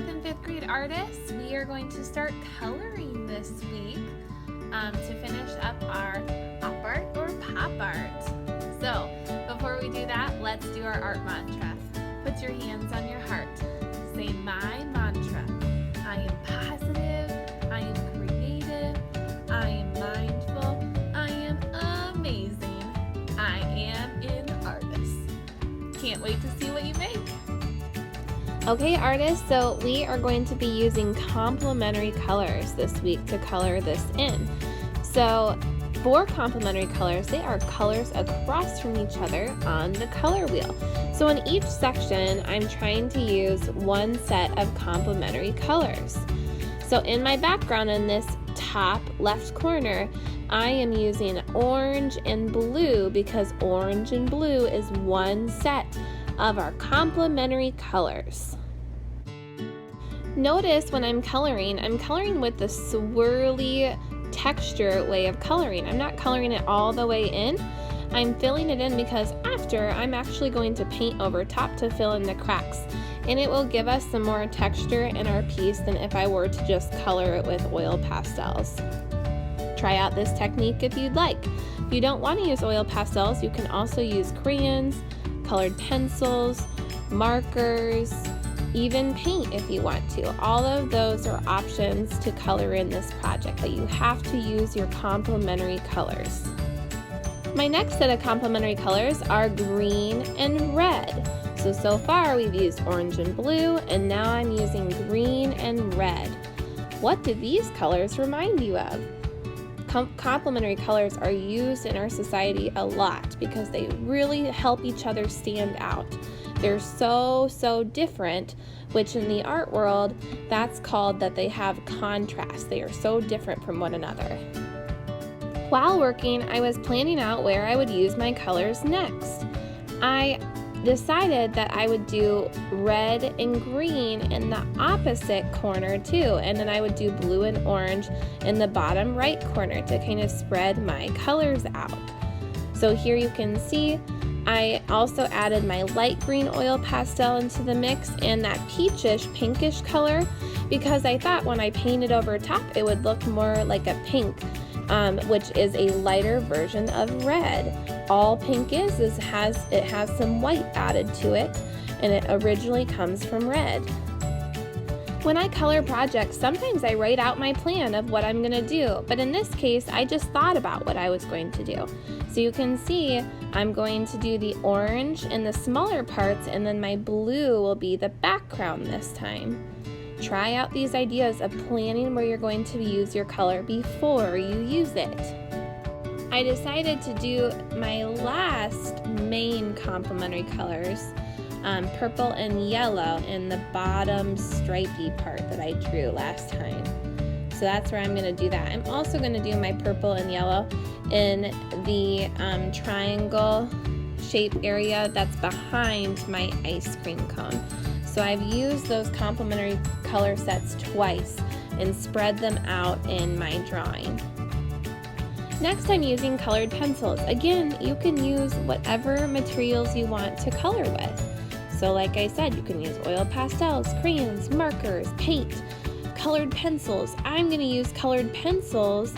4th and 5th grade artists, we are going to start coloring this week to finish up our pop art or pop art. So before we do that, let's do our art mantra. Put your hands on your heart. Say my mantra. I am positive. I am creative. I am mindful. I am amazing. I am an artist. Can't wait to see what you make. Okay, artists, so we are going to be using complementary colors this week to color this in. So for complementary colors, they are colors across from each other on the color wheel. So in each section, I'm trying to use one set of complementary colors. So in my background in this top left corner, I am using orange and blue because orange and blue is one set of our complementary colors. Notice when I'm coloring with the swirly texture way of coloring. I'm not coloring it all the way in. I'm filling it in because after I'm actually going to paint over top to fill in the cracks, and it will give us some more texture in our piece than if I were to just color it with oil pastels. Try out this technique if you'd like. If you don't want to use oil pastels, you can also use crayons, colored pencils, markers, even paint if you want to. All of those are options to color in this project, but you have to use your complementary colors. My next set of complementary colors are green and red. So far we've used orange and blue, and now I'm using green and red. What do these colors remind you of? Complementary colors are used in our society a lot because they really help each other stand out. They're so different, which in the art world, that's called that they have contrast. They are so different from one another. While working, I was planning out where I would use my colors next. I decided that I would do red and green in the opposite corner too, and then I would do blue and orange in the bottom right corner to kind of spread my colors out. So here you can see I also added my light green oil pastel into the mix and that peachish pinkish color because I thought when I painted over top it would look more like a pink, which is a lighter version of red. All pink is it has some white added to it, and it originally comes from red. When I color projects, sometimes I write out my plan of what I'm going to do, but in this case, I just thought about what I was going to do. So you can see I'm going to do the orange in the smaller parts, and then my blue will be the background this time. Try out these ideas of planning where you're going to use your color before you use it. I decided to do my last main complementary colors, purple and yellow in the bottom stripy part that I drew last time. So that's where I'm going to do that. I'm also going to do my purple and yellow in the triangle shape area that's behind my ice cream cone. So I've used those complementary color sets twice and spread them out in my drawing. Next, I'm using colored pencils. Again, you can use whatever materials you want to color with. So like I said, you can use oil pastels, crayons, markers, paint, colored pencils. I'm going to use colored pencils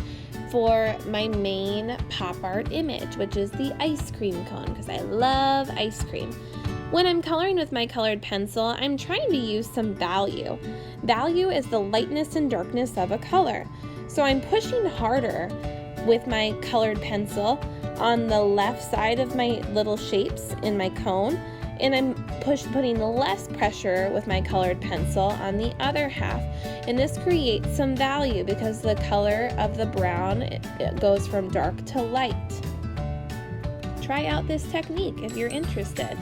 for my main pop art image, which is the ice cream cone, because I love ice cream. When I'm coloring with my colored pencil, I'm trying to use some value. Value is the lightness and darkness of a color. So I'm pushing harder with my colored pencil on the left side of my little shapes in my cone, and I'm putting less pressure with my colored pencil on the other half. And this creates some value because the color of the brown it goes from dark to light. Try out this technique if you're interested.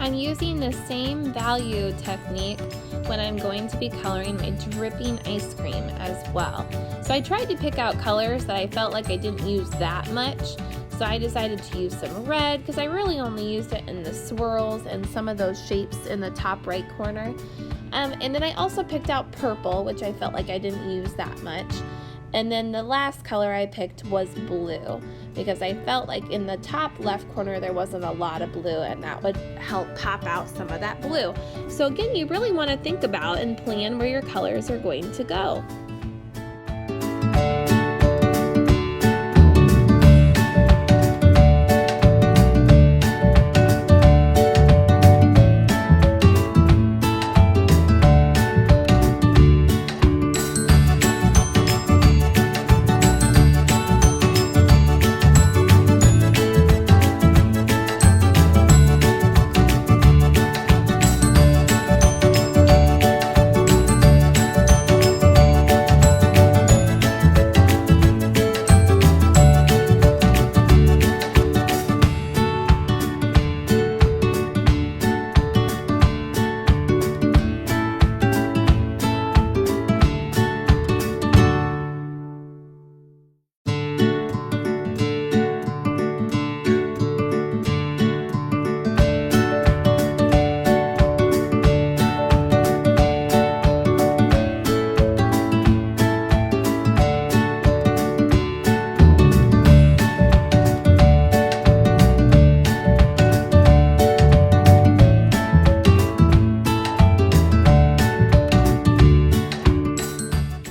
I'm using the same value technique when I'm going to be coloring my dripping ice cream as well. So I tried to pick out colors that I felt like I didn't use that much. So I decided to use some red because I really only used it in the swirls and some of those shapes in the top right corner. And then I also picked out purple, which I felt like I didn't use that much. And then the last color I picked was blue because I felt like in the top left corner there wasn't a lot of blue, and that would help pop out some of that blue. So again, you really want to think about and plan where your colors are going to go.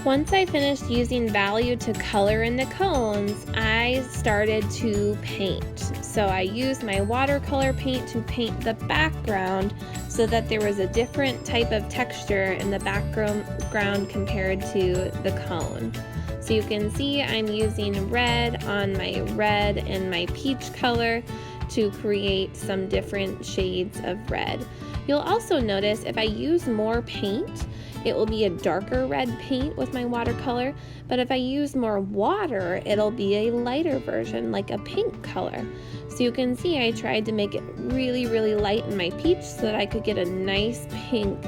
Once I finished using value to color in the cones, I started to paint. So I used my watercolor paint to paint the background so that there was a different type of texture in the background compared to the cone. So you can see I'm using red on my red and my peach color to create some different shades of red. You'll also notice if I use more paint, it will be a darker red paint with my watercolor, but if I use more water, it'll be a lighter version, like a pink color. So you can see I tried to make it really, really light in my peach so that I could get a nice pink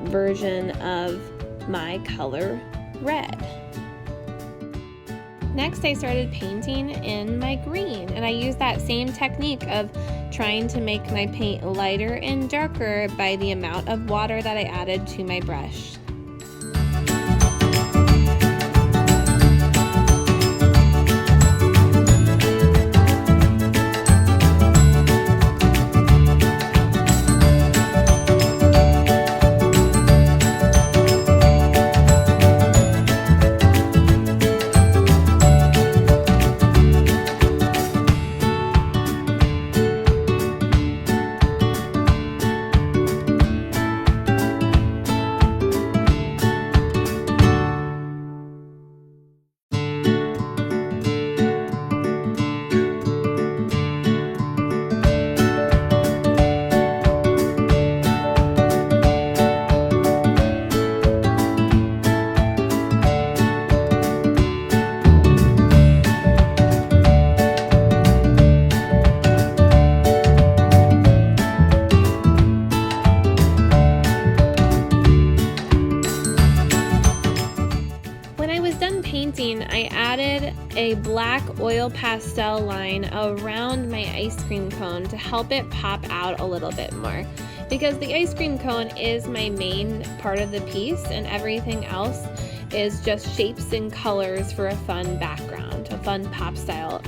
version of my color red. Next, I started painting in my green, and I used that same technique of trying to make my paint lighter and darker by the amount of water that I added to my brush. I added a black oil pastel line around my ice cream cone to help it pop out a little bit more, because the ice cream cone is my main part of the piece and everything else is just shapes and colors for a fun background, a fun pop style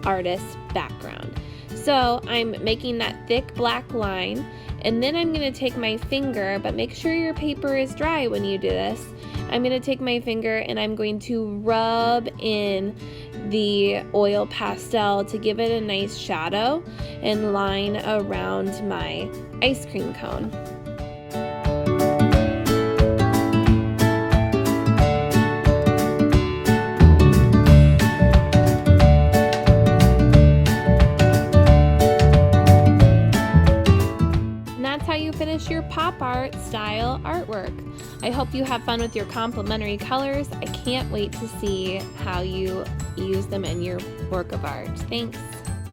artist background. So I'm making that thick black line, and then I'm going to take my finger, but make sure your paper is dry when you do this. I'm going to take my finger and I'm going to rub in the oil pastel to give it a nice shadow and line around my ice cream cone. Finish your pop art style artwork. I hope you have fun with your complementary colors. I can't wait to see how you use them in your work of art. Thanks.